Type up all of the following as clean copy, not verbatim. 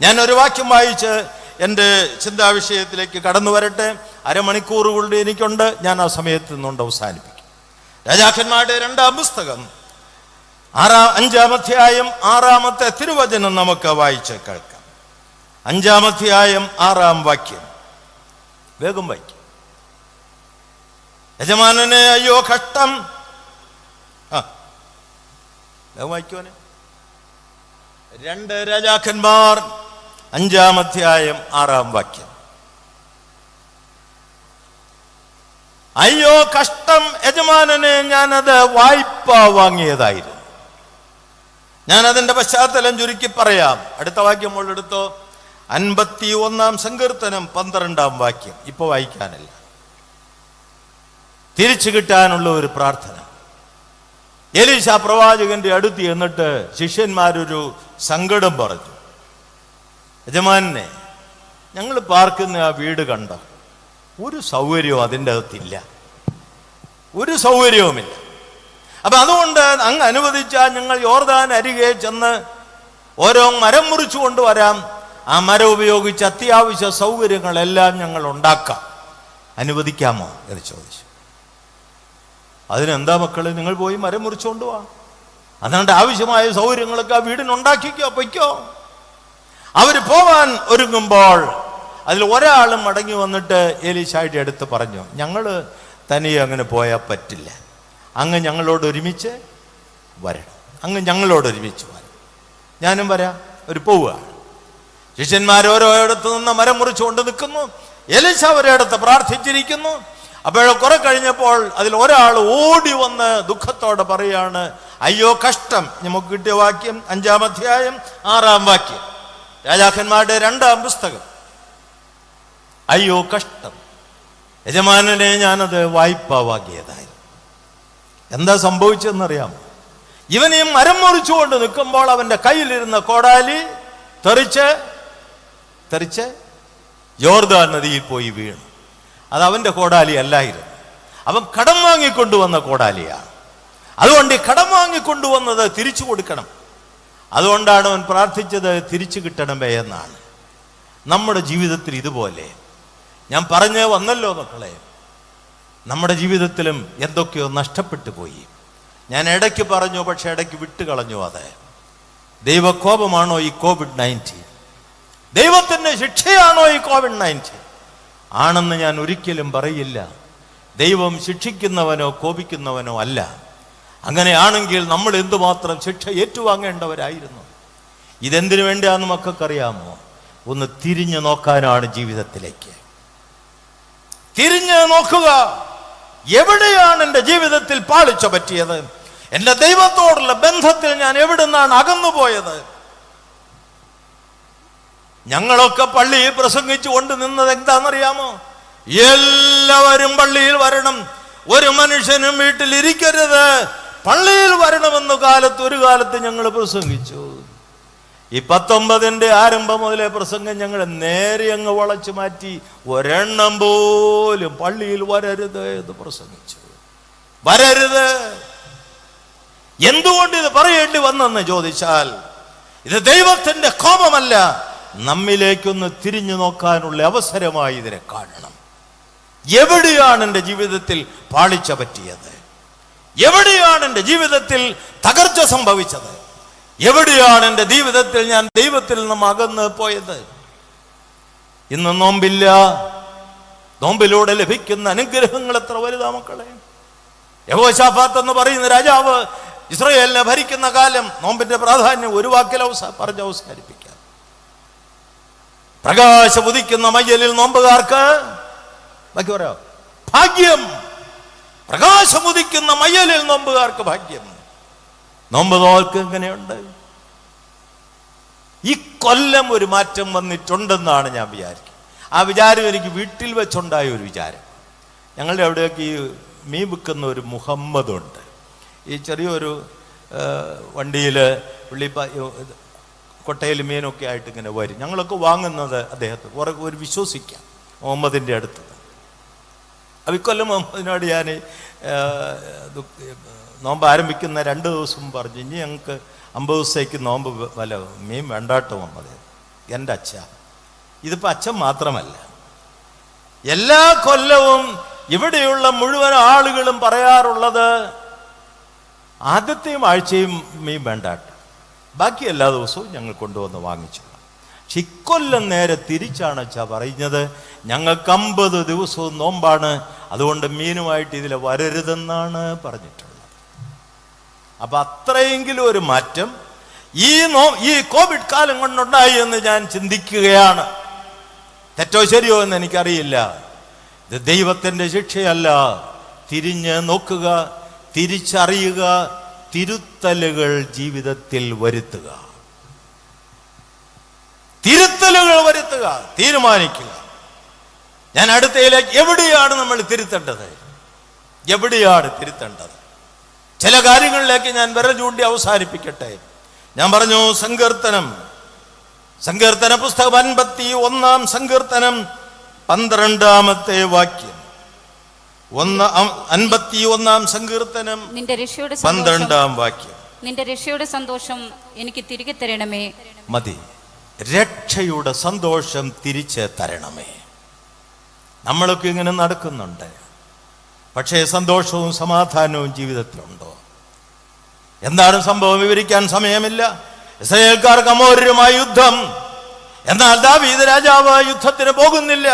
ഞാൻ ഒരു വാക്യം വായിച്ച് എൻ്റെ ചിന്താവിഷയത്തിലേക്ക് കടന്നു വരട്ടെ. അരമണിക്കൂർ കൊണ്ട് എനിക്കുണ്ട്. ഞാൻ ആ സമയത്ത് നിന്നുകൊണ്ട് അവസാനിപ്പിക്കും. രാജാക്കന്മാരുടെ 2-ാം പുസ്തകം 5-ാം അധ്യായം 6-ാമത്തെ തിരുവചനം നമുക്ക് വായിച്ച് കേൾക്കാം. 5-ാം അധ്യായം 6-ാം വാക്യം. വേഗം വായിക്കും. യജമാനനെ അയ്യോ കഷ്ടം. വേഗം വായിക്കുവാനെ. 2 രാജാക്കന്മാർ 5-ാം അധ്യായം 6-ാം വാക്യം. അയ്യോ കഷ്ടം യജമാനനെ, ഞാനത് വായ്പ വാങ്ങിയതായിരുന്നു. ഞാൻ അതിന്റെ പശ്ചാത്തലം ചുരുക്കി പറയാം. അടുത്ത വാക്യം എടുത്തോ. 51-ാം സങ്കീർത്തനം 12-ാം വാക്യം. ഇപ്പൊ വായിക്കാനല്ല, തിരിച്ചു കിട്ടാനുള്ള ഒരു പ്രാർത്ഥന. എലീശ പ്രവാചകന്റെ അടുത്ത് എന്നിട്ട് ശിഷ്യന്മാരൊരു സങ്കടം പറഞ്ഞു. യജമാനെ, ഞങ്ങൾ പാർക്കുന്ന ആ വീട് കണ്ടോ? ഒരു സൗകര്യവും അതിൻ്റെ അകത്തില്ല, ഒരു സൗകര്യവുമില്ല. അപ്പൊ അതുകൊണ്ട് അങ്ങ് അനുവദിച്ചാൽ ഞങ്ങൾ യോർദാൻ അരികെ ചെന്ന് ഓരോ മരം മുറിച്ചു കൊണ്ടുവരാം. ആ മരം ഉപയോഗിച്ച് അത്യാവശ്യ സൗകര്യങ്ങളെല്ലാം ഞങ്ങൾ ഉണ്ടാക്കാം. അനുവദിക്കാമോ എന്ന് ചോദിച്ചു. അതിനെന്താ മക്കളെ, നിങ്ങൾ പോയി മരം മുറിച്ചുകൊണ്ട് പോവാ. അതുകൊണ്ട് ആവശ്യമായ സൗകര്യങ്ങളൊക്കെ ആ വീടിനുണ്ടാക്കിക്കോ, പൊയ്ക്കോ. അവര് പോവാൻ ഒരുങ്ങുമ്പോൾ അതിൽ ഒരാളും മടങ്ങി വന്നിട്ട് എലീശായുടെ അടുത്ത് പറഞ്ഞു, ഞങ്ങള് തനിയെ അങ്ങനെ പോയാൽ പറ്റില്ല, അങ്ങ് ഞങ്ങളോട് ഒരുമിച്ച് വരണം, അങ്ങ് ഞങ്ങളോട് ഒരുമിച്ച് വരണം. ഞാനും വരാം. ഒരു പോവുകയാണ്. ശിഷ്യന്മാർ ഓരോയിടത്ത് നിന്ന് മരം മുറിച്ചുകൊണ്ട് നിൽക്കുന്നു. എലീശ ഒരിടത്ത് പ്രാർത്ഥിച്ചിരിക്കുന്നു. അപ്പോൾ കുറെ കഴിഞ്ഞപ്പോൾ അതിൽ ഒരാൾ ഓടി വന്ന് ദുഃഖത്തോടെ പറയാണ്, അയ്യോ കഷ്ടം. നമുക്ക് കിട്ടിയ വാക്യം 5-ാം അധ്യായം 6-ാം വാക്യം. രാജാക്കന്മാരുടെ 2-ാം പുസ്തകം. അയ്യോ കഷ്ടം യജമാനനെ, ഞാനത് വായ്പ വാങ്ങിയതായിരുന്നു. എന്താ സംഭവിച്ചതെന്നറിയാമോ? ഇവൻ ഈ മരം മുറിച്ചുകൊണ്ട് നിൽക്കുമ്പോൾ അവന്റെ കയ്യിലിരുന്ന കോടാലി തെറിച്ച് യോർദാൻ നദിയിൽ പോയി വീണു. അത് അവന്റെ കോടാലി അല്ലായിരുന്നു, അവൻ കടം വാങ്ങിക്കൊണ്ടുവന്ന കോടാലിയാണ്. അതുകൊണ്ട് ഈ കടം വാങ്ങിക്കൊണ്ടുവന്നത് തിരിച്ചു കൊടുക്കണം. അതുകൊണ്ടാണ് അവൻ പ്രാർത്ഥിച്ചത്, തിരിച്ചു കിട്ടണമേ എന്നാണ്. നമ്മുടെ ജീവിതത്തിൽ ഇതുപോലെ ഞാൻ പറഞ്ഞു വന്നല്ലോ മക്കളെ, നമ്മുടെ ജീവിതത്തിലും എന്തൊക്കെയോ നഷ്ടപ്പെട്ടു പോയി. ഞാൻ ഇടയ്ക്ക് പറഞ്ഞു, പക്ഷെ ഇടയ്ക്ക് വിട്ടുകളഞ്ഞു. അത് ദൈവകോപമാണോ ഈ COVID-19? ദൈവത്തിന്റെ ശിക്ഷയാണോ ഈ COVID-19? ആണെന്ന് ഞാൻ ഒരിക്കലും പറയില്ല. ദൈവം ശിക്ഷിക്കുന്നവനോ കോപിക്കുന്നവനോ അല്ല. അങ്ങനെയാണെങ്കിൽ നമ്മൾ എന്തുമാത്രം ശിക്ഷ ഏറ്റുവാങ്ങേണ്ടവരായിരുന്നു. ഇതെന്തിനു വേണ്ടിയാന്ന് മക്കൾക്കറിയാമോ? ഒന്ന് തിരിഞ്ഞു നോക്കാനാണ്. ജീവിതത്തിലേക്ക് തിരിഞ്ഞു നോക്കുക. എവിടെയാണ് എൻ്റെ ജീവിതത്തിൽ പാളിച്ച പറ്റിയത്? എൻ്റെ ദൈവത്തോടുള്ള ബന്ധത്തിൽ ഞാൻ എവിടുന്നാണ് അകന്നുപോയത്? ഞങ്ങളൊക്കെ പള്ളിയിൽ പ്രസംഗിച്ചു കൊണ്ട് നിന്നത് എന്താണെന്നറിയാമോ? എല്ലാവരും പള്ളിയിൽ വരണം, ഒരു മനുഷ്യനും വീട്ടിൽ ഇരിക്കരുത്, പള്ളിയിൽ വരണമെന്ന് ഒരു കാലത്ത് ഞങ്ങൾ പ്രസംഗിച്ചു. ഈ 19ന്റെ ആരംഭം മുതലേ പ്രസംഗം ഞങ്ങൾ നേരെ അങ്ങ് വളച്ചു മാറ്റി. ഒരെണ്ണം പോലും പള്ളിയിൽ വരരുത് എന്ന് പ്രസംഗിച്ചു. വരരുത്. എന്തുകൊണ്ട് ഇത് പറയേണ്ടി വന്നെന്ന് ചോദിച്ചാൽ, ഇത് ദൈവത്തിന്റെ കോപമല്ല, നമ്മിലേക്കൊന്ന് തിരിഞ്ഞു നോക്കാനുള്ള അവസരമായി ഇതിനെ കാണണം. എവിടെയാണ് എൻ്റെ ജീവിതത്തിൽ പാളിച്ച പറ്റിയത്? എവിടെയാണ് എൻ്റെ ജീവിതത്തിൽ തകർച്ച സംഭവിച്ചത്? എവിടെയാണ് എൻ്റെ ജീവിതത്തിൽ ഞാൻ ദൈവത്തിൽ നിന്നും അകന്ന് പോയത്? ഇന്ന് നോമ്പില്ല. നോമ്പിലൂടെ ലഭിക്കുന്ന അനുഗ്രഹങ്ങൾ എത്ര വലുതാ മക്കളെ. യഹോശാഫാത്ത് എന്ന് പറയുന്ന രാജാവ് ഇസ്രായേലിനെ ഭരിക്കുന്ന കാലം നോമ്പിന്റെ പ്രാധാന്യം ഒരു വാക്കിൽ പറഞ്ഞ് അവസാനിപ്പിക്കാം. പ്രകാശം ഉദിക്കുന്ന മയ്യലിൽ നോമ്പുകാർക്ക് ബാക്കി പറയാം ഭാഗ്യം. പ്രകാശം ഉദിക്കുന്ന മയ്യലിൽ നോമ്പുകാർക്ക് ഭാഗ്യം. നോമ്പ് നോർക്ക് എങ്ങനെയുണ്ട്? ഈ കൊല്ലം ഒരു മാറ്റം വന്നിട്ടുണ്ടെന്നാണ് ഞാൻ വിചാരിക്കുന്നത്. ആ വിചാരം എനിക്ക് വീട്ടിൽ വെച്ചുണ്ടായ ഒരു വിചാരം. ഞങ്ങളുടെ അവിടെയൊക്കെ ഈ മീൻ വിൽക്കുന്ന ഒരു മുഹമ്മദ് ഉണ്ട്. ഈ ചെറിയൊരു വണ്ടിയിൽ കൊട്ടയിൽ മീനൊക്കെ ആയിട്ട് ഇങ്ങനെ വരും. ഞങ്ങളൊക്കെ വാങ്ങുന്നത് അദ്ദേഹത്തെ ഒരു വിശ്വസിക്കാം, മുഹമ്മദിൻ്റെ അടുത്ത്. അവിക്കൊല്ലം മുഹമ്മദിനോട് ഞാൻ നോമ്പ് ആരംഭിക്കുന്ന 2 ദിവസം പറഞ്ഞു, ഇനി ഞങ്ങൾക്ക് 50 ദിവസത്തേക്ക് നോമ്പ് മീൻ വേണ്ടാട്ടോ മുഹമ്മദ്. എൻ്റെ അച്ഛ. ഇതിപ്പോൾ അച്ഛൻ മാത്രമല്ല, എല്ലാ കൊല്ലവും ഇവിടെയുള്ള മുഴുവൻ ആളുകളും പറയാറുള്ളത് ആദ്യത്തെയും ആഴ്ചയും മീൻ വേണ്ടാട്ട, ബാക്കി എല്ലാ ദിവസവും ഞങ്ങൾ കൊണ്ടുവന്ന് വാങ്ങിച്ചോളാം. പക്ഷെ ഇക്കൊല്ലം നേരെ തിരിച്ചാണ് അച്ഛാ പറയുന്നത്, ഞങ്ങൾക്ക് 50 ദിവസവും നോമ്പാണ്, അതുകൊണ്ട് മീനുമായിട്ട് ഇതിൽ വരരുതെന്നാണ് പറഞ്ഞിട്ടുള്ളത്. അപ്പൊ അത്രയെങ്കിലും ഒരു മാറ്റം ഈ കോവിഡ് കാലം കൊണ്ടുണ്ടായി എന്ന് ഞാൻ ചിന്തിക്കുകയാണ്. തെറ്റോ ശരിയോ എന്ന് എനിക്കറിയില്ല. ഇത് ദൈവത്തിൻ്റെ ശിക്ഷയല്ല. തിരിഞ്ഞ് നോക്കുക, തിരിച്ചറിയുക, തിരുത്തലുകൾ ജീവിതത്തിൽ വരുത്തുക, തീരുമാനിക്കുക. ഞാൻ അടുത്തയിലേക്ക് എവിടെയാണ് നമ്മൾ തിരുത്തേണ്ടത്, ചില കാര്യങ്ങളിലേക്ക് ഞാൻ വിരൽ ചൂണ്ടി അവസാനിപ്പിക്കട്ടെ. ഞാൻ പറഞ്ഞു സങ്കീർത്തന പുസ്തകം 51 സങ്കീർത്തനം 12 വാക്യം. 51 സങ്കീർത്തനം 12 വാക്യം. നിന്റെ രക്ഷയുടെ സന്തോഷം എനിക്ക് തിരികെ തരണമേ. മതി, രക്ഷയുടെ സന്തോഷം തിരിച്ച് തരണമേ. നമ്മളൊക്കെ ഇങ്ങനെ നടക്കുന്നുണ്ട്, പക്ഷേ സന്തോഷവും സമാധാനവും ജീവിതത്തിലുണ്ടോ? എന്താണ് സംഭവം വിവരിക്കാൻ സമയമില്ല. ഇസ്രായേൽക്കാർക്ക് അമോര്യമായ യുദ്ധം. എന്നാൽ ദാവീദ് രാജാവ് യുദ്ധത്തിന് പോകുന്നില്ല.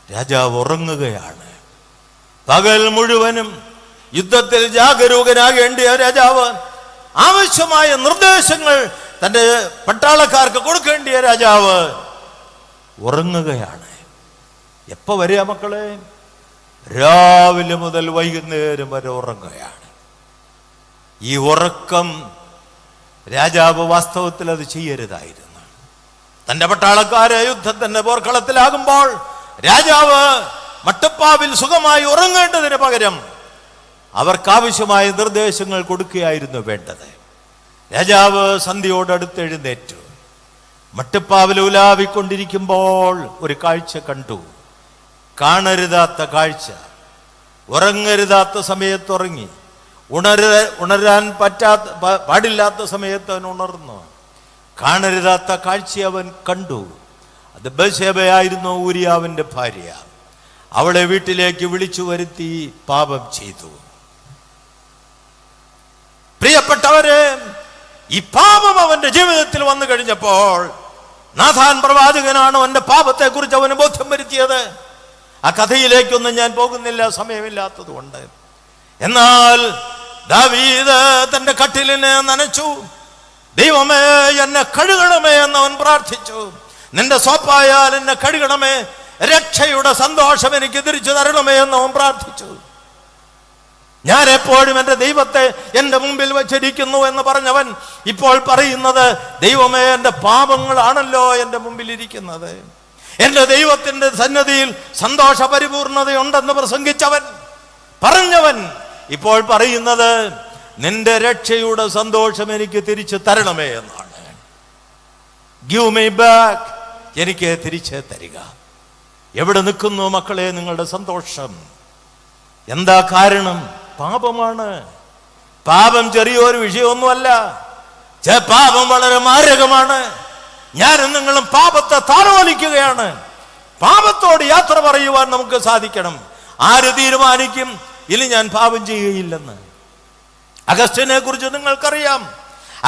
രാജാവ് ഉറങ്ങുകയാണ്. പകൽ മുഴുവനും യുദ്ധത്തിൽ ജാഗരൂകനാകേണ്ടിയ രാജാവ് ആവശ്യമായ നിർദ്ദേശങ്ങൾ തൻ്റെ പട്ടാളക്കാർക്ക് കൊടുക്കേണ്ടിയ രാജാവ് ഉറങ്ങുകയാണ്. എപ്പോ വരിക മക്കളെ? രാവിലെ മുതൽ വൈകുന്നേരം വരെ ഉറങ്ങുകയാണ്. ഈ ഉറക്കം രാജാവ് വാസ്തവത്തിൽ അത് ചെയ്യരുതായിരുന്നു. തന്റെ പട്ടാളക്കാരെ യുദ്ധത്തിന്റെ പോർക്കളത്തിലാകുമ്പോൾ രാജാവ് മട്ടുപ്പാവിൽ സുഖമായി ഉറങ്ങേണ്ടതിന് പകരം അവർക്കാവശ്യമായ നിർദ്ദേശങ്ങൾ കൊടുക്കുകയായിരുന്നു വേണ്ടത്. രാജാവ് സന്ധ്യയോടടുത്ത് എഴുന്നേറ്റു. മട്ടുപ്പാവിൽ ഉലാവിക്കൊണ്ടിരിക്കുമ്പോൾ ഒരു കാഴ്ച കണ്ടു. കാണരുതാത്ത കാഴ്ച. ഉറങ്ങരുതാത്ത സമയത്ത് ഉറങ്ങി, ഉണരാൻ പാടില്ലാത്ത സമയത്ത് അവൻ ഉണർന്നു. കാണരുതാത്ത കാഴ്ച അവൻ കണ്ടു. അത് ബത്ശേബയായിരുന്നു, ഊരിയാവിന്റെ ഭാര്യ. അവളെ വീട്ടിലേക്ക് വിളിച്ചു വരുത്തി പാപം ചെയ്തു. പ്രിയപ്പെട്ടവരെ, ഈ പാപം അവന്റെ ജീവിതത്തിൽ വന്നു കഴിഞ്ഞപ്പോൾ നാഥാൻ പ്രവാചകനാണ് അവന്റെ പാപത്തെ കുറിച്ച് അവന് ബോധ്യം വരുത്തിയത്. ആ കഥയിലേക്കൊന്നും ഞാൻ പോകുന്നില്ല, സമയമില്ലാത്തത് കൊണ്ട്. എന്നാൽ ദാവീദ് തന്റെ കട്ടിലിനെ നനച്ചു. ദൈവമേ, എന്നെ കഴുകണമേ എന്നവൻ പ്രാർത്ഥിച്ചു. നിന്റെ സോപ്പായാൽ എന്നെ കഴുകണമേ, രക്ഷയുടെ സന്തോഷം എനിക്ക് തിരിച്ചു തരണമേ എന്നവൻ പ്രാർത്ഥിച്ചു. ഞാൻ എപ്പോഴും എൻ്റെ ദൈവത്തെ എൻ്റെ മുമ്പിൽ വച്ചിരിക്കുന്നു എന്ന് പറഞ്ഞവൻ ഇപ്പോൾ പറയുന്നത്, ദൈവമേ, എൻ്റെ പാപങ്ങളാണല്ലോ എൻ്റെ മുമ്പിൽ ഇരിക്കുന്നത്. എൻ്റെ ദൈവത്തിൻ്റെ സന്നിധിയിൽ സന്തോഷ പരിപൂർണതയുണ്ടെന്ന് പറഞ്ഞവൻ ഇപ്പോൾ പറയുന്നത്, നിന്റെ രക്ഷയുടെ സന്തോഷം എനിക്ക് തിരിച്ചു തരണമേ എന്നാണ്. ഗിവ് മീ ബാക്ക്, എനിക്ക് തിരിച്ച് തരിക. എവിടെ നിൽക്കുന്നു മക്കളെ നിങ്ങളുടെ സന്തോഷം? എന്താ കാരണം? പാപമാണ്. പാപം ചെറിയൊരു വിഷയമൊന്നുമല്ല. പാപം വളരെ മാരകമാണ്. ഞാനും നിങ്ങളും പാപത്തെ താലോലിക്കുകയാണ്. പാപത്തോട് യാത്ര പറയുവാൻ നമുക്ക് സാധിക്കണം. ആര് തീരുമാനിക്കും ഇനി ഞാൻ പാപം ചെയ്യുകയില്ലെന്ന്? അഗസ്റ്റിനെ കുറിച്ച് നിങ്ങൾക്കറിയാം.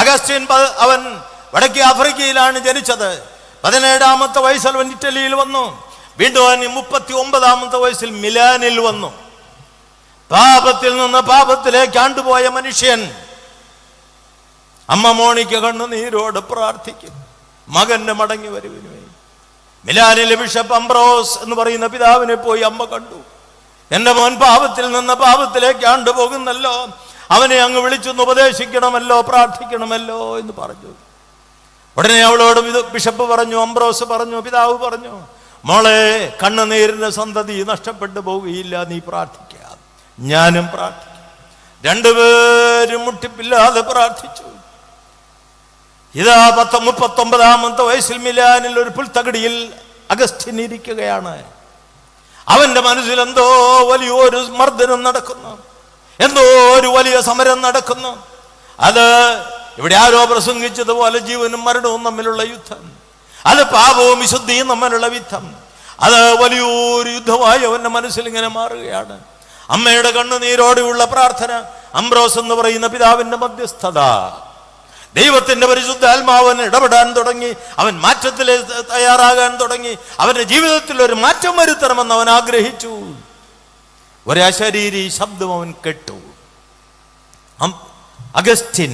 അഗസ്റ്റിൻ അവൻ വടക്കേ ആഫ്രിക്കയിലാണ് ജനിച്ചത്. 17-ാമത്തെ വയസ്സിൽ അവൻ ഇറ്റലിയിൽ വന്നു. വീണ്ടും അവൻ 39-ാമത്തെ വയസ്സിൽ മിലാനിൽ വന്നു. പാപത്തിൽ നിന്ന് പാപത്തിലേക്ക് ആണ്ടുപോയ മനുഷ്യൻ അമ്മ മോണിക്ക് കണ്ണുനീരോട് പ്രാർത്ഥിക്കും, മകന്റെ മടങ്ങി വരവിന് വേണ്ടി. മിലാനിലെ ബിഷപ്പ് അംബ്രോസ് എന്ന് പറയുന്ന പിതാവിനെ പോയി അമ്മ കണ്ടു. എന്റെ മോൻ പാപത്തിൽ നിന്ന് പാപത്തിലേക്ക് ആണ്ടുപോകുന്നല്ലോ, അവനെ അങ്ങ് വിളിച്ചൊന്ന് ഉപദേശിക്കണമല്ലോ, പ്രാർത്ഥിക്കണമല്ലോ എന്ന് പറഞ്ഞു. ഉടനെ അവളോട് ബിഷപ്പ് പറഞ്ഞു, അംബ്രോസ് പറഞ്ഞു, പിതാവ് പറഞ്ഞു, മോളെ, കണ്ണുനീരിന്റെ സന്തതി നഷ്ടപ്പെട്ടു പോവുകയില്ല, നീ പ്രാർത്ഥിക്കുക. ഞാനും പ്രാർത്ഥിക്കും. രണ്ടുപേരും മുട്ടിപ്പില്ലാതെ പ്രാർത്ഥിച്ചു. ഇതാ 39-ാമത്തെ വയസ്സിൽ മിലാനിൽ ഒരു പുൽത്തകടിയിൽ അഗസ്റ്റിൻ ഇരിക്കുകയാണ്. അവന്റെ മനസ്സിൽ എന്തോ വലിയൊരു മർദ്ദനം നടക്കുന്നു, എന്തോ ഒരു വലിയ സമരം നടക്കുന്നു. അത് ഇവിടെ ആരോ പ്രസംഗിച്ചതുപോലെ ജീവനും മരണവും തമ്മിലുള്ള യുദ്ധം. അത് പാപവും വിശുദ്ധിയും തമ്മിലുള്ള യുദ്ധം. അത് വലിയൊരു യുദ്ധമായി അവന്റെ മനസ്സിൽ ഇങ്ങനെ മാറുകയാണ്. അമ്മയുടെ കണ്ണുനീരോടെയുള്ള പ്രാർത്ഥന, അംബ്രോസ് എന്ന് പറയുന്ന പിതാവിന്റെ മധ്യസ്ഥത, ദൈവത്തിന്റെ പരിശുദ്ധ ആത്മാവൻ ഇടപെടാൻ തുടങ്ങി. അവൻ മാറ്റത്തിൽ തയ്യാറാകാൻ തുടങ്ങി. അവന്റെ ജീവിതത്തിൽ ഒരു മാറ്റം വരുത്തണമെന്ന് അവൻ ആഗ്രഹിച്ചു. ഒരു അശരീരി ശബ്ദം അവൻ കേട്ടു. അഗസ്റ്റിൻ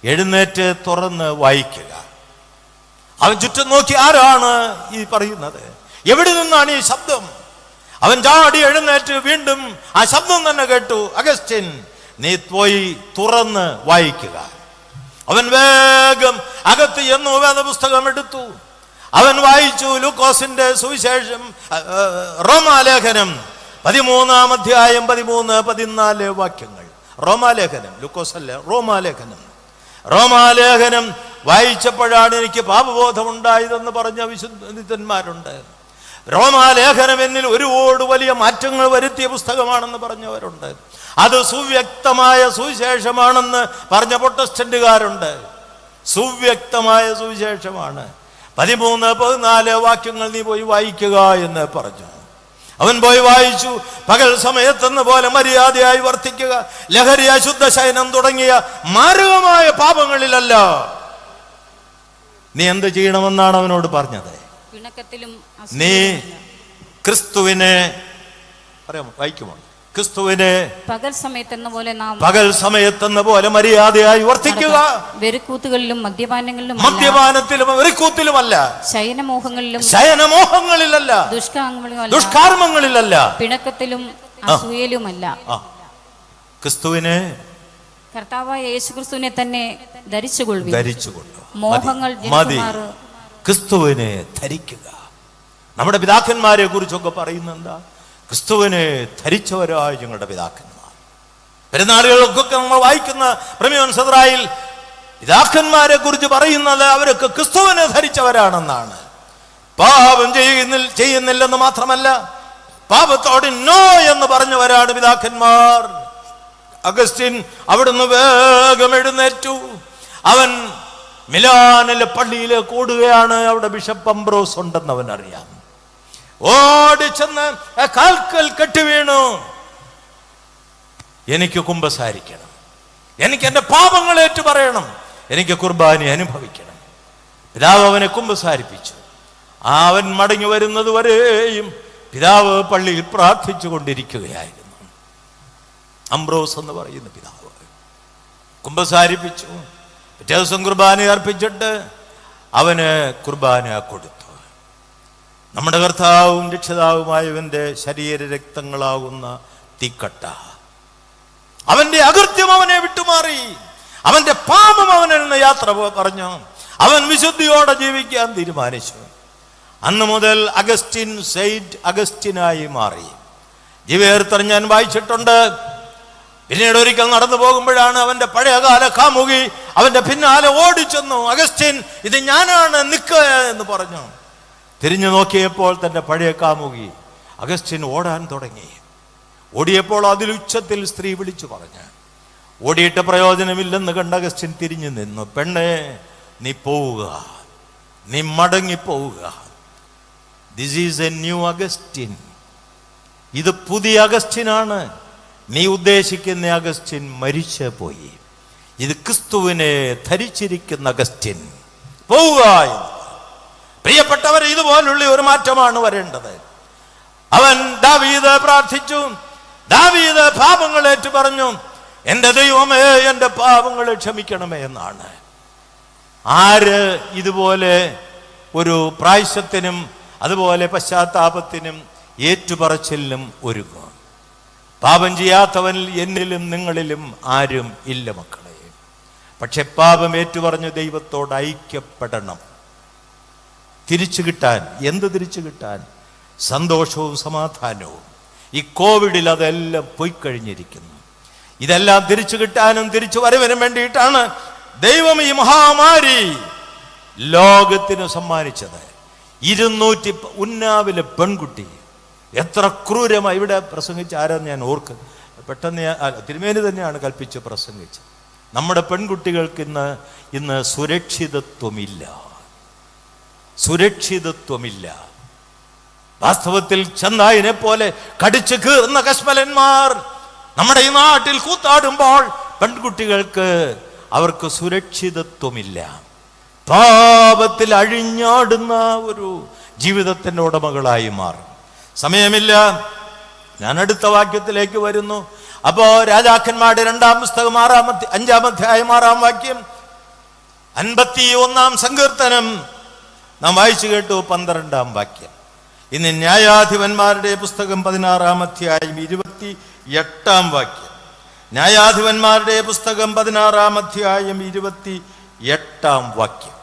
എഴുന്നേറ്റ് തുറന്ന് വായിക്കുക. അവൻ ചുറ്റും നോക്കി, ആരാണ് ഈ പറയുന്നത്? എവിടെ നിന്നാണ് ഈ ശബ്ദം? അവൻ ചാടി എഴുന്നേറ്റ് വീണ്ടും ആ ശബ്ദം തന്നെ കേട്ടു. അഗസ്റ്റിൻ, നീ പോയി തുറന്ന് വായിക്കുക. അവൻ വേഗം അകത്ത് ചെന്നു വേദപുസ്തകം എടുത്തു. അവൻ വായിച്ചു ലൂക്കോസിന്റെ സുവിശേഷം, റോമാലേഖനം 13-ാം അധ്യായം 13-14 വാക്യങ്ങൾ. റോമാലേഖനം, ലൂക്കോസ് അല്ല, റോമാലേഖനം വായിച്ചപ്പോഴാണ് എനിക്ക് പാപബോധം ഉണ്ടായതെന്ന് പറഞ്ഞ വിശുദ്ധന്മാരുണ്ട്. റോമാലേഖനം എന്നിൽ ഒരുപാട് വലിയ മാറ്റങ്ങൾ വരുത്തിയ പുസ്തകമാണെന്ന് പറഞ്ഞവരുണ്ട്. അത് സുവ്യക്തമായ സുവിശേഷമാണെന്ന് പറഞ്ഞ പ്രൊട്ടസ്റ്റന്റുകാരുണ്ട്. സുവ്യക്തമായ സുവിശേഷമാണ്. 13-14 വാക്യങ്ങൾ നീ പോയി വായിക്കുക എന്ന് പറഞ്ഞു. അവൻ പോയി വായിച്ചു. പകൽ സമയത്തെന്ന പോലെ മര്യാദയായി വർത്തിക്കുക, ലഹരി, അശുദ്ധ ശയനം തുടങ്ങിയ മാരകമായ പാപങ്ങളിലല്ല നീ എന്ത് ചെയ്യണമെന്നാണ് അവനോട് പറഞ്ഞത്? നീ ക്രിസ്തുവിനെ പറയാമോ? വായിക്കുമോ? ക്രിസ്തുവിനെ പകൽ സമയത്തെന്ന പോലെ മര്യാദയായി വർത്തിക്കുക. വെറുക്കൂത്തുകളിലും മദ്യപാനത്തിലും വെറുക്കൂത്തിലുമല്ല, ശയനമോഹങ്ങളിലല്ല, ദുഷ്കർമ്മങ്ങളിലല്ല, പിണക്കത്തിലും അസൂയയിലുമല്ല. ക്രിസ്തുവിനെ, കർത്താവായ യേശുക്രിസ്തുവിനെ തന്നെ ധരിച്ചുകൊള്ളു. മോഹങ്ങൾ മതി, ക്രിസ്തുവിനെ ധരിക്കുക. നമ്മുടെ പിതാക്കന്മാരെ കുറിച്ചൊക്കെ പറയുന്നത് എന്താ? ക്രിസ്തുവിനെ ധരിച്ചവരായ ഞങ്ങളുടെ പിതാക്കന്മാർ. പെരുന്നാളുകൾക്കൊക്കെ നമ്മൾ വായിക്കുന്ന പ്രമേയം സദറായിൽ പിതാക്കന്മാരെ കുറിച്ച് പറയുന്നത് അവരൊക്കെ ക്രിസ്തുവിനെ ധരിച്ചവരാണെന്നാണ്. പാപം ചെയ്യുന്നില്ലെന്ന് മാത്രമല്ല, പാപത്തോട് നോ എന്ന് പറഞ്ഞവരാണ് പിതാക്കന്മാർ. അഗസ്റ്റിൻ അവിടുന്ന് വേഗം എഴുന്നേറ്റു. അവൻ മിലാനിലെ പള്ളിയിലേക്ക് ഓടുകയാണ്. അവിടെ ബിഷപ്പ് അംബ്രോസ് ഉണ്ടെന്ന് അവൻ അറിയാം. ഓടിച്ചെന്ന് കാൽക്കൽ കെട്ടിവീണു. എനിക്ക് കുമ്പസാരിക്കണം, എനിക്ക് എൻ്റെ പാപങ്ങൾ ഏറ്റു പറയണം, എനിക്ക് കുർബാന അനുഭവിക്കണം. പിതാവ് അവനെ കുമ്പസാരിപ്പിച്ചു. അവൻ മടങ്ങി വരുന്നത് വരെയും പിതാവ് പള്ളിയിൽ പ്രാർത്ഥിച്ചു കൊണ്ടിരിക്കുകയായിരുന്നു. അംബ്രോസ് എന്ന് പറയുന്ന പിതാവ് കുമ്പസാരിപ്പിച്ചു. പിറ്റേ ദിവസം കുർബാന അർപ്പിച്ചിട്ട് അവന് കുർബാന കൊടുത്തു. നമ്മുടെ കർത്താവും രക്ഷിതാവുമായവന്റെ ശരീര രക്തങ്ങളാകുന്ന തീക്കട്ട, അവന്റെ അകൃത്യം അവനെ വിട്ടുമാറി, അവന്റെ പാപം അവനിൽ നിന്ന് യാത്ര പറഞ്ഞു. അവൻ വിശുദ്ധിയോടെ ജീവിക്കാൻ തീരുമാനിച്ചു. അന്ന് മുതൽ അഗസ്റ്റിൻ സെയിന്റ് അഗസ്റ്റിനായി മാറി. ജീവചരിത്രം ഞാൻ വായിച്ചിട്ടുണ്ട്. പിന്നീട് ഒരിക്കൽ നടന്നു പോകുമ്പോഴാണ് അവന്റെ പഴയകാല കാമുകി അവന്റെ പിന്നാലെ ഓടിച്ചെന്നു. അഗസ്റ്റിൻ, ഇത് ഞാനാണ്, നിൽക്കുക എന്ന് പറഞ്ഞു. തിരിഞ്ഞു നോക്കിയപ്പോൾ തന്റെ പഴയ കാമുകി. അഗസ്റ്റിൻ ഓടാൻ തുടങ്ങി. ഓടിയപ്പോൾ അതിലുച്ചത്തിൽ സ്ത്രീ വിളിച്ചു പറഞ്ഞു. ഓടിയിട്ട് പ്രയോജനമില്ലെന്ന് കണ്ട അഗസ്റ്റിൻ തിരിഞ്ഞു നിന്നു. പെണ്ണെ, നീ പോവുക, നീ മടങ്ങിപ്പോവുക. This is a new Augustine. ഇത് പുതിയ അഗസ്റ്റിനാണ്. നീ ഉദ്ദേശിക്കുന്ന അഗസ്റ്റിൻ മരിച്ചു പോയി. ഇത് ക്രിസ്തുവിനെ ധരിച്ചിരിക്കുന്ന അഗസ്റ്റിൻ. പോവുക. പ്രിയപ്പെട്ടവരെ, ഇതുപോലുള്ള ഒരു മാറ്റമാണ് വരേണ്ടത്. അവൻ ദാവീദ് പ്രാർത്ഥിച്ചു. ദാവീദ് പാപങ്ങൾ ഏറ്റു പറഞ്ഞു, എൻ്റെ ദൈവമേ, എൻ്റെ പാപങ്ങളെ ക്ഷമിക്കണമേ എന്നാണ്. ആര് ഇതുപോലെ ഒരു പ്രായശ്ചിത്തത്തിനും അതുപോലെ പശ്ചാത്താപത്തിനും ഏറ്റുപറച്ചിലിനും ഒരുങ്ങും? പാപം ചെയ്യാത്തവൻ എന്നിലും നിങ്ങളിലും ആരും ഇല്ല മക്കളെ. പക്ഷെ പാപം ഏറ്റുപറഞ്ഞ് ദൈവത്തോട് ഐക്യപ്പെടണം. തിരിച്ചു കിട്ടാൻ, എന്ത് തിരിച്ചു കിട്ടാൻ? സന്തോഷവും സമാധാനവും. ഈ കോവിഡിൽ അതെല്ലാം പോയി കഴിഞ്ഞിരിക്കുന്നു. ഇതെല്ലാം തിരിച്ചു കിട്ടാനും തിരിച്ചു വരവിനും വേണ്ടിയിട്ടാണ് ദൈവം ഈ മഹാമാരി ലോകത്തിന് സമ്മാനിച്ചത്. 200 ഉന്നാവിലെ പെൺകുട്ടി എത്ര ക്രൂരമായി ഇവിടെ പ്രസംഗിച്ച ആരാന്ന് ഞാൻ ഓർക്കുന്നു. പെട്ടെന്ന് തിരുമേനി തന്നെയാണ് കൽപ്പിച്ച് പ്രസംഗിച്ചത്. നമ്മുടെ പെൺകുട്ടികൾക്ക് ഇന്ന് സുരക്ഷിതത്വമില്ല. സുരക്ഷിതത്വമില്ല. വാസ്തവത്തിൽ ചെന്നായിനെ പോലെ കടിച്ചു കീറുന്ന കശ്മലന്മാർ നമ്മുടെ ഈ നാട്ടിൽ കൂത്താടുമ്പോൾ പെൺകുട്ടികൾക്ക് അവർക്ക് സുരക്ഷിതത്വമില്ല. പാപത്തിൽ അഴിഞ്ഞാടുന്ന ഒരു ജീവിതത്തിന്റെ ഉടമകളായി മാറും. സമയമില്ല, ഞാൻ അടുത്ത വാക്യത്തിലേക്ക് വരുന്നു. അപ്പോ രാജാക്കന്മാരുടെ 2-ാം പുസ്തകം 5-ാം അധ്യായം 6-ാം വാക്യം, 51-ാം സങ്കീർത്തനം നാം വായിച്ചു കേട്ടു 12-ാം വാക്യം. ഇനി ന്യായാധിപന്മാരുടെ പുസ്തകം 16-ാം അധ്യായം 28-ാം വാക്യം. ന്യായാധിപന്മാരുടെ പുസ്തകം 16-ാം അധ്യായം 28-ാം വാക്യം.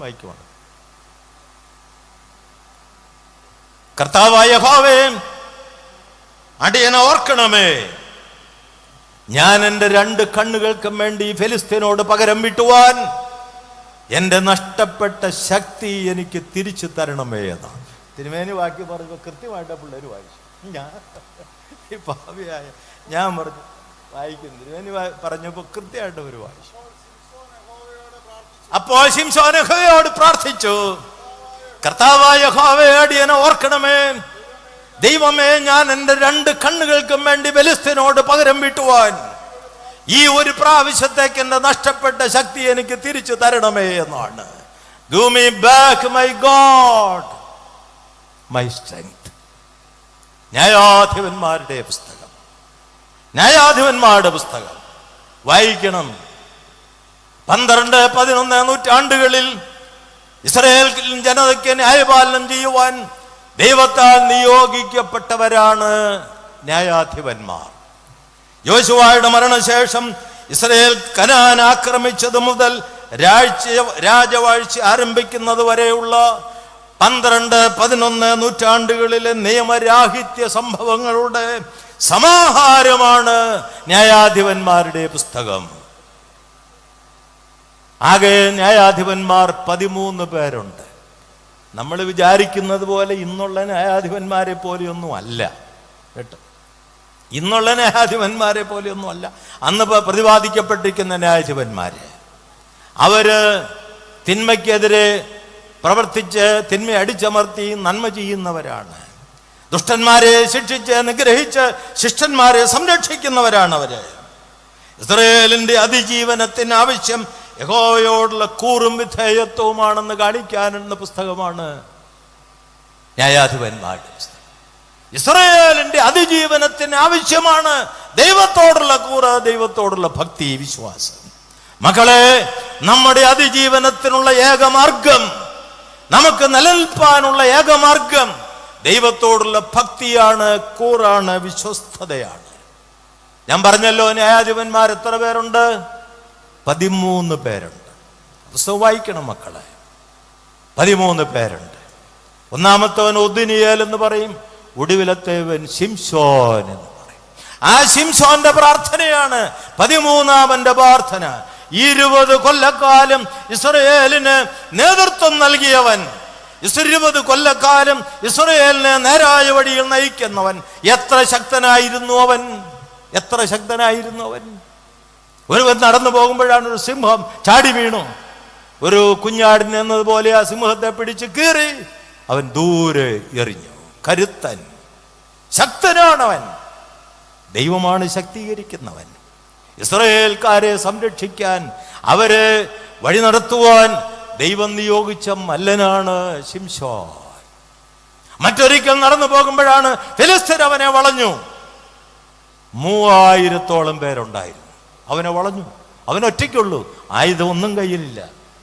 വായിക്കുവാണ്. കർത്താവായ യഹോവേ, അടിയനെ ഓർക്കണമേ. ഞാൻ എൻ്റെ 2 കണ്ണുകൾക്കും വേണ്ടി ഫെലിസ്തീനോട് പകരം വീട്ടുവാൻ എൻ്റെ നഷ്ടപ്പെട്ട ശക്തി എനിക്ക് തിരിച്ചു തരണമേ എന്നാണ്. തിരുമേനി വാക്യം പറഞ്ഞപ്പോൾ കൃത്യമായിട്ട് പിള്ളേർ വായിച്ചു. ഈ ഭാവിയായ ഞാൻ പറഞ്ഞു വായിക്കുന്നു. തിരുമേനി പറഞ്ഞപ്പോൾ കൃത്യമായിട്ട് അവർ വായിച്ചു. അപ്പോൾ ശിംശോൻ യഹോവയോട് പ്രാർത്ഥിച്ചു, കർത്താവായ യഹോവേ, അടിയനെ ഓർക്കണമേ. ദൈവമേ, ഞാൻ എൻ്റെ 2 കണ്ണുകൾക്കും വേണ്ടി ഫെലിസ്തീനോട് പകരം വീട്ടുവാൻ ഈ ഒരു പ്രാവശ്യത്തേക്ക് എൻ്റെ നഷ്ടപ്പെട്ട ശക്തി എനിക്ക് തിരിച്ചു തരണമേ എന്നാണ്. Give me back my God, my strength. ന്യായാധിപന്മാരുടെ പുസ്തകം വായിക്കണം. 12-11 നൂറ്റാണ്ടുകളിൽ ഇസ്രായേൽ ജനതയ്ക്ക് ന്യായപാലനം ചെയ്യുവാൻ ദൈവത്താൽ നിയോഗിക്കപ്പെട്ടവരാണ് ന്യായാധിപന്മാർ. യോശുവയുടെ മരണശേഷം ഇസ്രായേൽ കനാൻ ആക്രമിച്ചത് മുതൽ രാജവാഴ്ച ആരംഭിക്കുന്നത് വരെയുള്ള 12-11 നൂറ്റാണ്ടുകളിലെ നിയമരാഹിത്യ സംഭവങ്ങളുടെ സമാഹാരമാണ് ന്യായാധിപന്മാരുടെ പുസ്തകം. ആകെ ന്യായാധിപന്മാർ 13 പേരുണ്ട്. നമ്മൾ വിചാരിക്കുന്നത് പോലെ ഇന്നുള്ള ന്യായാധിപന്മാരെ പോലെയൊന്നും അല്ല കേട്ടോ. ഇന്നുള്ള ന്യായാധിപന്മാരെ പോലെയൊന്നും അല്ല. അന്ന് പ്രതിപാദിക്കപ്പെട്ടിരിക്കുന്ന ന്യായാധിപന്മാര് അവര് തിന്മയ്ക്കെതിരെ പ്രവർത്തിച്ച് തിന്മ അടിച്ചമർത്തി നന്മ ചെയ്യുന്നവരാണ്. ദുഷ്ടന്മാരെ ശിക്ഷിച്ച് നിഗ്രഹിച്ച് ശിഷ്ടന്മാരെ സംരക്ഷിക്കുന്നവരാണ് അവര്. ഇസ്രായേലിന്റെ അതിജീവനത്തിന് ആവശ്യം യഹോവയോടുള്ള കൂറും വിധേയത്വവുമാണെന്ന് കാണിക്കാനുള്ള പുസ്തകമാണ് ന്യായാധിപന്മാരുടെ പുസ്തകം. ഇസ്രായേലിന്റെ അതിജീവനത്തിന് ആവശ്യമാണ് ദൈവത്തോടുള്ള കൂറ്, ദൈവത്തോടുള്ള ഭക്തി, വിശ്വാസം. മക്കളെ, നമ്മുടെ അതിജീവനത്തിനുള്ള ഏകമാർഗം, നമുക്ക് നിലനിൽപ്പാനുള്ള ഏകമാർഗം ദൈവത്തോടുള്ള ഭക്തിയാണ്, കൂറാണ്, വിശ്വസ്തതയാണ്. ഞാൻ പറഞ്ഞല്ലോ, ന്യായാധിപന്മാർ എത്ര പേരുണ്ട്? 13 പേരുണ്ട്. പുസ്തകം വായിക്കണം മക്കളെ. 13 പേരുണ്ട്. ഒന്നാമത്തവൻ ഒദ്നിയേൽ എന്ന് പറയും, ഒടുവിലത്തേവൻ ശിംശോൻ എന്ന് പറയും. ആ ശിംശോന്റെ പ്രാർത്ഥനയാണ് 13-ാമന്റെ പ്രാർത്ഥന. 20 കൊല്ലക്കാലം ഇസ്രായേലിന് നേതൃത്വം നൽകിയവൻ, 20 കൊല്ലക്കാലം ഇസ്രായേലിനെ നേരായ വഴിയിൽ നയിക്കുന്നവൻ. എത്ര ശക്തനായിരുന്നു അവൻ! ഒരുവൻ നടന്നു പോകുമ്പോഴാണ് ഒരു സിംഹം ചാടി വീണു. ഒരു കുഞ്ഞാടിന് എന്നതുപോലെ ആ സിംഹത്തെ പിടിച്ച് കീറി അവൻ ദൂരെ എറിഞ്ഞു. കരുത്തൻ, ശക്തനാണവൻ. ദൈവമാണ് ശക്തീകരിക്കുന്നവൻ. ഇസ്രായേൽക്കാരെ സംരക്ഷിക്കാൻ, അവരെ വഴി നടത്തുവാൻ ദൈവം നിയോഗിച്ച മല്ലനാണ് ശിംശോൻ. മറ്റൊരിക്കൽ നടന്നു പോകുമ്പോഴാണ് ഫെലിസ്ത്യർ അവനെ വളഞ്ഞു. 3000-ഓളം പേരുണ്ടായിരുന്നു. അവനെ വളഞ്ഞു. അവൻ ഒറ്റയ്ക്കുള്ളൂ, ആയുധം ഒന്നും കയ്യിലില്ല.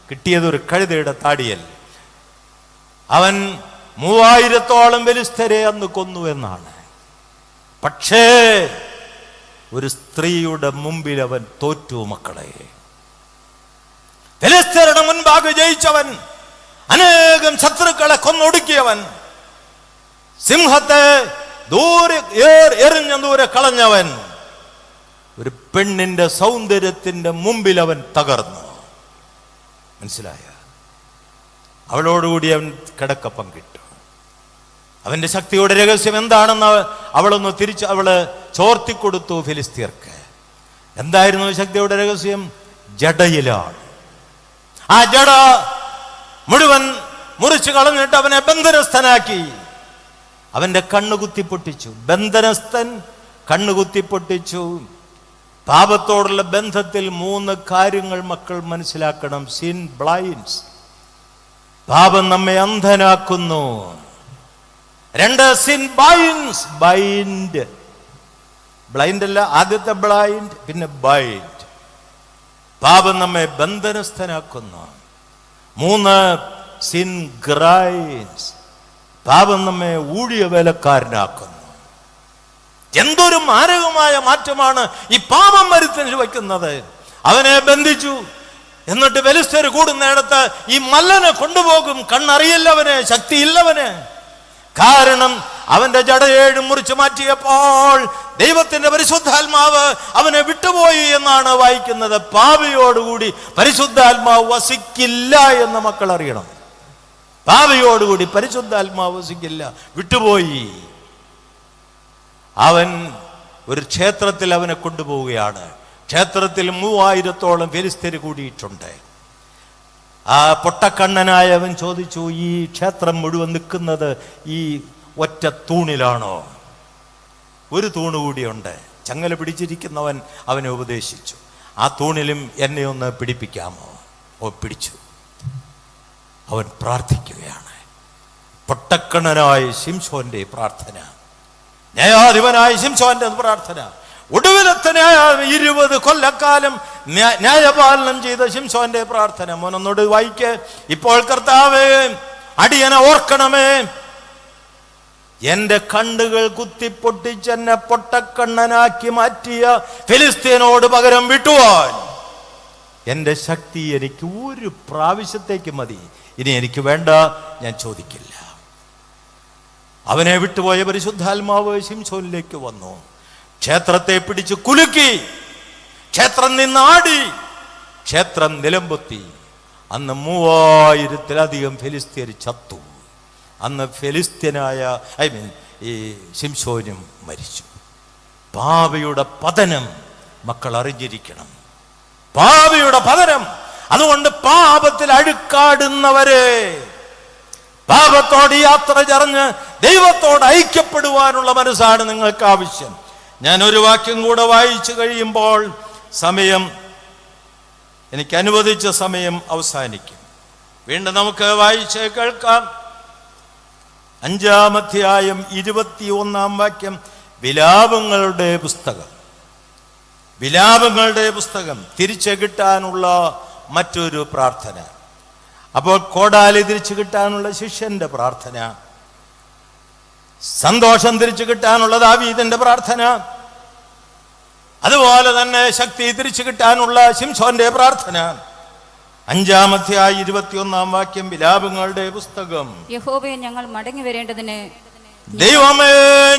കിട്ടിയത് ഒരു കഴുതയുടെ താടിയൽ. അവൻ 3000-ഓളം ഫെലിസ്ത്യരെ അന്ന് കൊന്നു എന്നാണ്. പക്ഷേ ഒരു സ്ത്രീയുടെ മുമ്പിൽ അവൻ തോറ്റു മക്കളെ. ഫെലിസ്ത്യരുടെ മുൻപാകെ ജയിച്ചവൻ, അനേകം ശത്രുക്കളെ കൊന്നൊടുക്കിയവൻ, സിംഹത്തെ ദൂരെ ദൂരെ കളഞ്ഞവൻ, ഒരു പെണ്ണിന്റെ സൗന്ദര്യത്തിന്റെ മുമ്പിൽ അവൻ തകർന്നു. മനസ്സിലായ? അവളോടുകൂടി അവൻ കിടക്കപ്പം കിട്ടും. അവന്റെ ശക്തിയുടെ രഹസ്യം എന്താണെന്ന് അവള് ചോർത്തിക്കൊടുത്തു ഫിലിസ്തീർക്ക്. എന്തായിരുന്നു ശക്തിയുടെ രഹസ്യം? ജഡയിലാണ്. ആ ജട മുഴുവൻ മുറിച്ചു കളഞ്ഞിട്ട് അവനെ ബന്ധനസ്ഥനാക്കി. അവന്റെ കണ്ണു കുത്തിപ്പൊട്ടിച്ചു. ബന്ധനസ്ഥൻ കണ്ണു കുത്തിപ്പൊട്ടിച്ചു. പാപത്തോടുള്ള ബന്ധത്തിൽ 3 കാര്യങ്ങൾ മക്കൾ മനസ്സിലാക്കണം. സിൻ ബ്ലൈൻഡ്സ്, പാപം നമ്മെ അന്ധനാക്കുന്നു. 2 സിൻ ബൈൻഡ്സ്, ബൈൻഡ്, ബ്ലൈൻഡ് അല്ല, ആദ്യത്തെ ബ്ലൈൻഡ്, പിന്നെ ബൈൻഡ്. പാപം നമ്മെ ബന്ധനസ്ഥനാക്കുന്നു. 3 സിൻ ഗ്രൈൻഡ്സ്, പാപം നമ്മെ ഊഴിയ വേലക്കാരനാക്കുന്നു. എന്തൊരു മാരകമായ മാറ്റമാണ് ഈ പാപം മരുത്തിന് വയ്ക്കുന്നത്. അവനെ ബന്ധിച്ചു. എന്നിട്ട് ഫെലിസ്ത്യർ കൂടുന്നിടത്ത് ഈ മല്ലനെ കൊണ്ടുപോകും. കണ്ണറിയില്ലവന്, ശക്തിയില്ലവന്. കാരണം അവന്റെ ജടയേഴും മുറിച്ചു മാറ്റിയപ്പോൾ ദൈവത്തിന്റെ പരിശുദ്ധാത്മാവ് അവനെ വിട്ടുപോയി എന്നാണ് വായിക്കുന്നത്. പാപിയോടുകൂടി പരിശുദ്ധാത്മാവ് വസിക്കില്ല എന്ന് മക്കൾ അറിയണം. പാപിയോടുകൂടി പരിശുദ്ധാത്മാവ് വസിക്കില്ല, വിട്ടുപോയി. അവൻ ഒരു ക്ഷേത്രത്തിൽ അവനെ കൊണ്ടുപോവുകയാണ്. ക്ഷേത്രത്തിൽ 3000-ഓളം ഫെലിസ്ത്യർ കൂടിയിട്ടുണ്ട്. ആ പൊട്ടക്കണ്ണനായ അവൻ ചോദിച്ചു, ഈ ക്ഷേത്രം മുഴുവൻ നിൽക്കുന്നത് ഈ ഒറ്റ തൂണിലാണോ? ഒരു തൂണ് കൂടിയുണ്ട്. ചങ്ങല പിടിച്ചിരിക്കുന്നവൻ അവനെ ഉപദേശിച്ചു, ആ തൂണിലും എന്നെ ഒന്ന് പിടിപ്പിക്കാമോ? ഓ, പിടിച്ചു. അവൻ പ്രാർത്ഥിക്കുകയാണ്. പൊട്ടക്കണ്ണനായ ശിംശോന്റെ പ്രാർത്ഥന, ന്യായാധിപനായ ശിംശോന്റെ പ്രാർത്ഥന. ഒടുവിലത്തെ 20 കൊല്ലക്കാലം ന്യായപാലനം ചെയ്ത ശിംശോന്റെ പ്രാർത്ഥന. മോനൊന്നോട് വായിക്ക്. ഇപ്പോൾ കർത്താവേ, അടിയനെ ഓർക്കണമേ. എന്റെ കണ്ണുകൾ കുത്തിപ്പൊട്ടിച്ച് എന്നെ പൊട്ടക്കണ്ണനാക്കി മാറ്റിയ ഫിലിസ്തീനോട് പകരം വിട്ടുവാൻ എന്റെ ശക്തി എനിക്ക് ഒരു പ്രാവശ്യത്തേക്ക് മതി. ഇനി എനിക്ക് വേണ്ട, ഞാൻ ചോദിക്കില്ല. അവനെ വിട്ടുപോയ പരിശുദ്ധാത്മാവ് ശിംശോനിലേക്ക് വന്നു. ക്ഷേത്രത്തെ പിടിച്ച് കുലുക്കി. ക്ഷേത്രം നിന്നാടി. ക്ഷേത്രം നിലംപൊത്തി. അന്ന് 3000-ലധികം ഫെലിസ്ത്യർ ചത്തു. അന്ന് ഫെലിസ്ത്യനായ ഈ ശിംശോനും മരിച്ചു. പാപിയുടെ പതനം മക്കൾ അറിഞ്ഞിരിക്കണം. പാപിയുടെ പതനം. അതുകൊണ്ട് പാപത്തിൽ അഴുക്കാടുന്നവരെ, പാപത്തോട് യാത്ര ചറിഞ്ഞ് ദൈവത്തോട് ഐക്യപ്പെടുവാനുള്ള മനസ്സാണ് നിങ്ങൾക്ക് ആവശ്യം. ഞാൻ ഒരു വാക്യം കൂടെ വായിച്ചു കഴിയുമ്പോൾ സമയം, എനിക്ക് അനുവദിച്ച സമയം അവസാനിക്കും. വീണ്ടും നമുക്ക് വായിച്ച് കേൾക്കാം. 5-ാം അധ്യായം 21-ാം വാക്യം. വിലാപങ്ങളുടെ പുസ്തകം. വിലാപങ്ങളുടെ പുസ്തകം തിരിച്ചു കിട്ടാനുള്ള മറ്റൊരു പ്രാർത്ഥന. അപ്പോൾ കോടാലി തിരിച്ചു കിട്ടാനുള്ള ശിഷ്യന്റെ പ്രാർത്ഥന, സന്തോഷം തിരിച്ചു കിട്ടാനുള്ള ദാവീദിന്റെ പ്രാർത്ഥന, അതുപോലെ തന്നെ ശക്തി തിരിച്ചു കിട്ടാനുള്ള ശിംശോന്റെ പ്രാർത്ഥന. 5-ാം അധ്യായം 21-ാം വാക്യം. വിലാപങ്ങളുടെ പുസ്തകം. യഹോവേ, ഞങ്ങൾ മടങ്ങി വരേണ്ടതിന്, ദൈവമേ,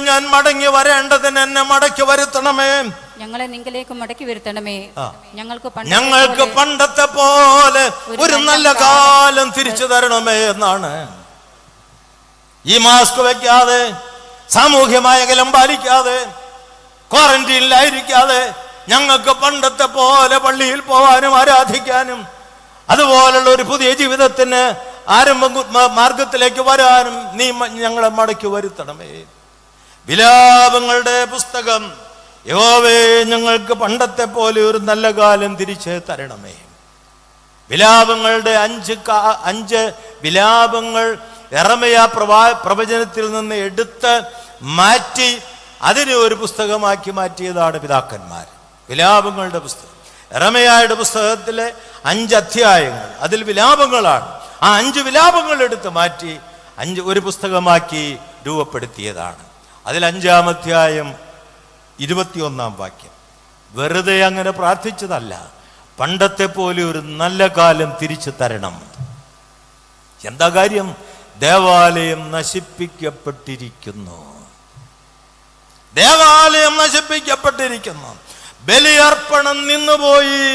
ഞാൻ മടങ്ങി വരേണ്ടതിന് എന്നെ മടക്കി വരുത്തണമേ. ഞങ്ങളെ നിങ്കലേക്ക് മടക്കി വരുത്തണമേ. ഞങ്ങൾക്ക് പണ്ടത്തെ പോലെ ഒരു നല്ല കാലം തിരിച്ചു തരണമേ എന്നാണ്. ഈ മാസ്ക് വെക്കാതെ, സാമൂഹ്യമായ അകലം പാലിക്കാതെ, ക്വാറന്റീനിലായിരിക്കാതെ ഞങ്ങൾക്ക് പണ്ടത്തെ പോലെ പള്ളിയിൽ പോവാനും ആരാധിക്കാനും അതുപോലുള്ള ഒരു പുതിയ ജീവിതത്തിന് ആരംഭ മാർഗത്തിലേക്ക് വരാനും നീ ഞങ്ങളെ മടക്കി വരുത്തണമേ. വിലാപങ്ങളുടെ പുസ്തകം. യഹോവേ, ഞങ്ങൾക്ക് പണ്ടത്തെ പോലെ ഒരു നല്ല കാലം തിരിച്ച് തരണമേ. വിലാപങ്ങളുടെ 5 വിലാപങ്ങൾ യെരമ്യാ പ്രവചനത്തിൽ നിന്ന് എടുത്ത് മാറ്റി അതിനെ ഒരു പുസ്തകമാക്കി മാറ്റിയതാണ് പിതാക്കന്മാർ. വിലാപങ്ങളുടെ പുസ്തകം. യെരമ്യായുടെ പുസ്തകത്തിലെ 5 അധ്യായങ്ങൾ, അതിൽ വിലാപങ്ങളാണ്. ആ 5 വിലാപങ്ങൾ എടുത്ത് മാറ്റി ഒരു പുസ്തകമാക്കി രൂപപ്പെടുത്തിയതാണ്. അതിൽ 5-ാം അധ്യായം 21-ാം വാക്യം. വെറുതെ അങ്ങനെ പ്രാർത്ഥിച്ചതല്ല, പണ്ടത്തെ പോലെ ഒരു നല്ല കാലം തിരിച്ചു തരണം. എന്താ കാര്യം? ദേവാലയം നശിപ്പിക്കപ്പെട്ടിരിക്കുന്നു. ദേവാലയം നശിപ്പിക്കപ്പെട്ടിരിക്കുന്നു. ബലിയർപ്പണം നിന്നുപോയി.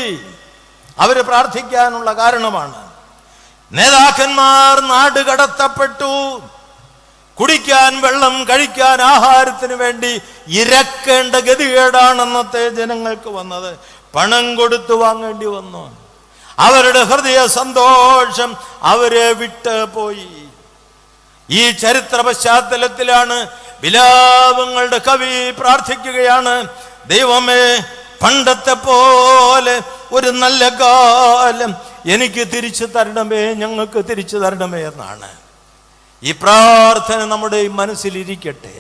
അവര് പ്രാർത്ഥിക്കാനുള്ള കാരണമാണ്. നേതാക്കന്മാർ നാട് കടത്തപ്പെട്ടു. കുടിക്കാൻ വെള്ളം, കഴിക്കാൻ ആഹാരത്തിന് വേണ്ടി ഇരക്കേണ്ട ഗതികേടാണ് അന്നത്തെ ജനങ്ങൾക്ക് വന്നത്. പണം കൊടുത്തു വാങ്ങേണ്ടി വന്നു. അവരുടെ ഹൃദയ സന്തോഷം അവരെ വിട്ട് പോയി. ഈ ചരിത്ര പശ്ചാത്തലത്തിലാണ് വിലാപങ്ങളുടെ കവി പ്രാർത്ഥിക്കുകയാണ്, ദൈവമേ പണ്ടത്തെ പോലെ ഒരു നല്ല കാലം എനിക്ക് തിരിച്ചു തരണമേ, ഞങ്ങൾക്ക് തിരിച്ചു തരണമേ എന്നാണ്. ഈ പ്രാർത്ഥന നമ്മുടെ മനസ്സിലിരിക്കട്ടെ.